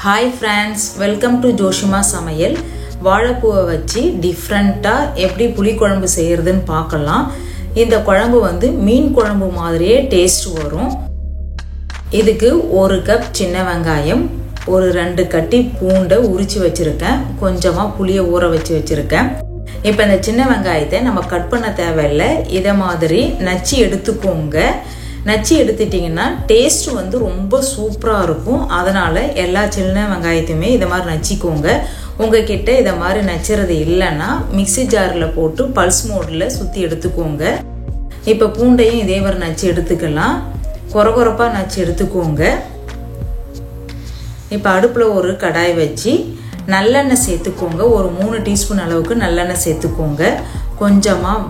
Hi friends, welcome to Joshima சமையல். வாழைப்பூவை வச்சு டிஃப்ரெண்டா எப்படி புளி குழம்பு செய்யறதுன்னு பார்க்கலாம். இந்த குழம்பு வந்து மீன் குழம்பு மாதிரியே டேஸ்ட் வரும். இதுக்கு 1 கப் சின்ன வெங்காயம், ஒரு 2 கட்டி பூண்டை உரிச்சு வச்சிருக்கேன். கொஞ்சமா புளியை ஊற வச்சு வச்சிருக்கேன். இப்போ இந்த சின்ன வெங்காயத்தை நம்ம கட் பண்ண தேவையில்லை. இதை மாதிரி நச்சு எடுத்துக்கோங்க. நச்சு எடுத்துட்டீங்கன்னா டேஸ்ட் வந்து ரொம்ப சூப்பராக இருக்கும். அதனால் எல்லா சின்ன வெங்காயத்தையுமே இதை மாதிரி நச்சிக்கோங்க. உங்ககிட்ட இதை மாதிரி நச்சுறது இல்லைன்னா மிக்சி ஜாரில் போட்டு பல்ஸ் மோடில் சுற்றி எடுத்துக்கோங்க. இப்போ பூண்டையும் இதே மாதிரி நச்சு எடுத்துக்கலாம். கொரகொரப்பாக நச்சு எடுத்துக்கோங்க. இப்போ அடுப்பில் ஒரு கடாய் வச்சு நல்லெண்ணெய் சேர்த்துக்கோங்க. ஒரு 3 டீஸ்பூன் அளவுக்கு நல்லெண்ணெய் சேர்த்துக்கோங்க. கொஞ்சமாக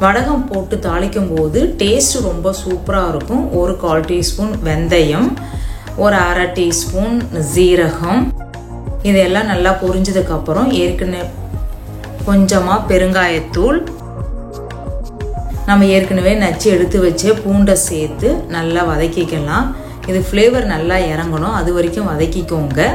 வடகம் போட்டு தாளிக்கும் போது டேஸ்ட் ரொம்ப சூப்பராக இருக்கும். ஒரு 1/4 டீஸ்பூன் வெந்தயம், ஒரு 1/2 டீஸ்பூன் ஜீரகம், இதெல்லாம் நல்லா பொரிஞ்சதுக்கப்புறம் ஏற்கனவே கொஞ்சமாக பெருங்காயத்தூள், நம்ம ஏற்கனவே நச்சு எடுத்து வச்ச பூண்டை சேர்த்து நல்லா வதக்கிக்கலாம். இது ஃப்ளேவர் நல்லா இறங்கணும், அது வரைக்கும் வதக்கிக்கோங்க.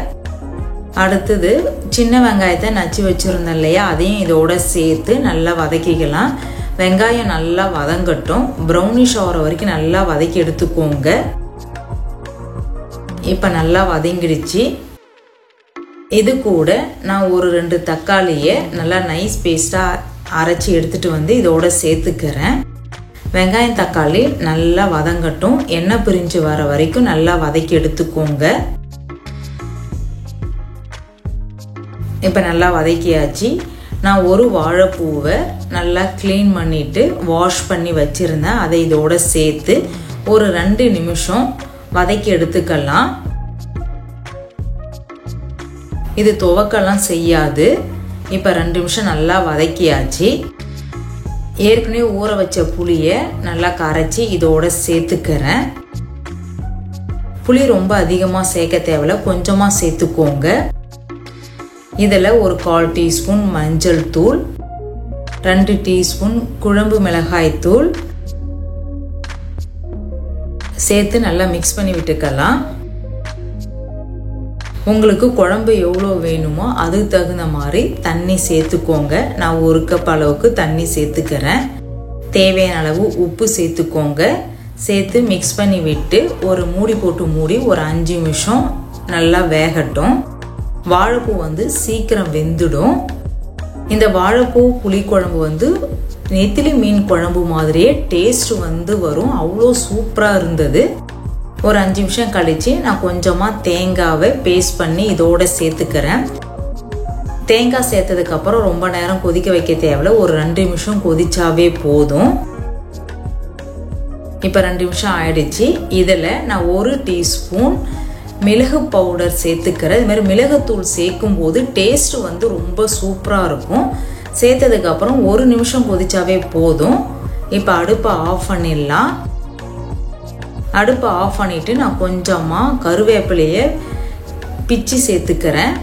அடுத்தது சின்ன வெங்காயத்தை நச்சு வச்சுருந்தோம் இல்லையா, அதையும் இதோட சேர்த்து நல்லா வதக்கிக்கலாம். வெங்காயம் நல்லா வதங்கட்டும். ப்ரௌனிஷ் ஆகிற வரைக்கும் நல்லா வதக்கி எடுத்துக்கோங்க. இப்போ நல்லா வதங்கிடுச்சு. இது கூட நான் ஒரு 2 தக்காளியை நல்லா நைஸ் பேஸ்ட்டாக அரைச்சி எடுத்துகிட்டு வந்து இதோட சேர்த்துக்கிறேன். வெங்காயம் தக்காளி நல்லா வதங்கட்டும். எண்ணெய் பிரிஞ்சு வர வரைக்கும் நல்லா வதக்கி எடுத்துக்கோங்க. இப்போ நல்லா வதக்கியாச்சு. நான் ஒரு வாழைப்பூவை நல்லா க்ளீன் பண்ணிவிட்டு வாஷ் பண்ணி வச்சுருந்தேன். அதை இதோட சேர்த்து ஒரு 2 நிமிஷம் வதக்கி எடுத்துக்கலாம். இது துவக்கலாம் செய்யாது. இப்போ 2 நிமிஷம் நல்லா வதக்கியாச்சு. ஏற்கனவே ஊற வச்ச புளியை நல்லா கரைச்சி இதோட சேர்த்துக்கிறேன். புளி ரொம்ப அதிகமாக சேர்க்க தேவையில்ல, கொஞ்சமாக சேர்த்துக்கோங்க. இதில் ஒரு 1/4 டீஸ்பூன் மஞ்சள் தூள், 2 டீஸ்பூன் குழம்பு மிளகாய் தூள் சேர்த்து நல்லா மிக்ஸ் பண்ணி விட்டுக்கலாம். உங்களுக்கு குழம்பு எவ்வளோ வேணுமோ அதுக்கு தகுந்த மாதிரி தண்ணி சேர்த்துக்கோங்க. நான் 1 கப் அளவுக்கு தண்ணி சேர்த்துக்கிறேன். தேவையான அளவு உப்பு சேர்த்துக்கோங்க. சேர்த்து மிக்ஸ் பண்ணி விட்டு ஒரு மூடி போட்டு மூடி ஒரு 5 நிமிஷம் நல்லா வேகட்டும். வாழைப்பூ வந்து சீக்கிரம் வெந்துடும். இந்த வாழைப்பூ புளிக்குழம்பு வந்து நெத்திலி மீன் குழம்பு மாதிரியே டேஸ்ட் வந்து வரும். அவ்வளோ சூப்பராக இருந்தது. ஒரு 5 நிமிஷம் கழித்து நான் கொஞ்சமாக தேங்காவை பேஸ்ட் பண்ணி இதோட சேர்த்துக்கிறேன். தேங்காய் சேர்த்ததுக்கப்புறம் ரொம்ப நேரம் கொதிக்க வைக்க தேவையில்ல, ஒரு 2 நிமிஷம் கொதிச்சாவே போதும். இப்போ 2 நிமிஷம் ஆயிடுச்சு. இதில் நான் 1 டீஸ்பூன் மிளகு பவுடர் சேர்த்துக்கிறேன். இது மாதிரி மிளகுத்தூள் சேர்க்கும் போது டேஸ்ட் வந்து ரொம்ப சூப்பராக இருக்கும். சேர்த்ததுக்கப்புறம் 1 நிமிஷம் கொதிச்சாவே போதும். இப்போ அடுப்பை ஆஃப் பண்ணிடலாம். அடுப்பை ஆஃப் பண்ணிவிட்டு நான் கொஞ்சமாக கருவேப்பிலையை பிச்சு சேர்த்துக்கிறேன்.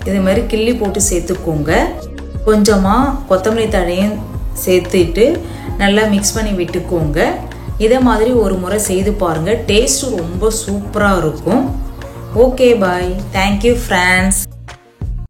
இது மாதிரி கிள்ளி போட்டு சேர்த்துக்கோங்க. கொஞ்சமாக கொத்தமல்லி தழையும் சேர்த்துட்டு நல்லா மிக்ஸ் பண்ணி விட்டுக்கோங்க. இதை மாதிரி ஒரு முறை செய்து பாருங்கள். டேஸ்ட்டு ரொம்ப சூப்பராக இருக்கும். Okay, bye. Thank you, friends.